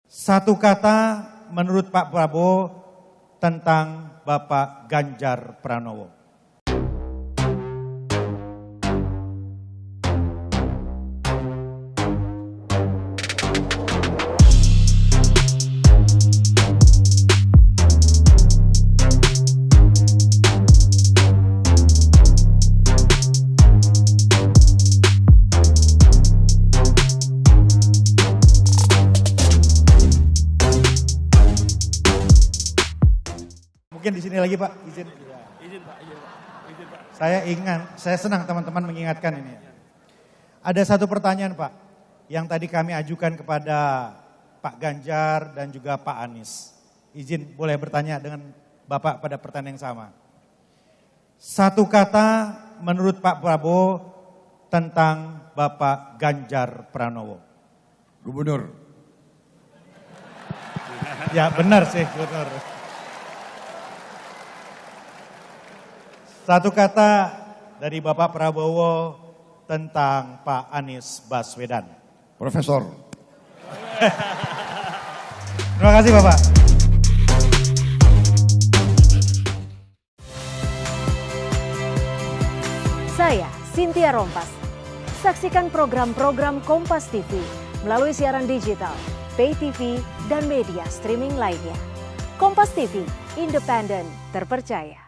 Satu kata menurut Pak Prabowo tentang Bapak Ganjar Pranowo. Mungkin di sini lagi Pak, izin. Izin Pak. Saya senang teman-teman mengingatkan ini. Ada satu pertanyaan Pak, yang tadi kami ajukan kepada Pak Ganjar dan juga Pak Anies. Izin boleh bertanya dengan Bapak pada pertanyaan yang sama. Satu kata menurut Pak Prabowo tentang Bapak Ganjar Pranowo. Gubernur. Ya benar sih Gubernur. Satu kata dari Bapak Prabowo tentang Pak Anies Baswedan. Profesor. Terima kasih Bapak. Saya Cynthia Rompas. Saksikan program-program Kompas TV melalui siaran digital, pay TV, dan media streaming lainnya. Kompas TV, independen, terpercaya.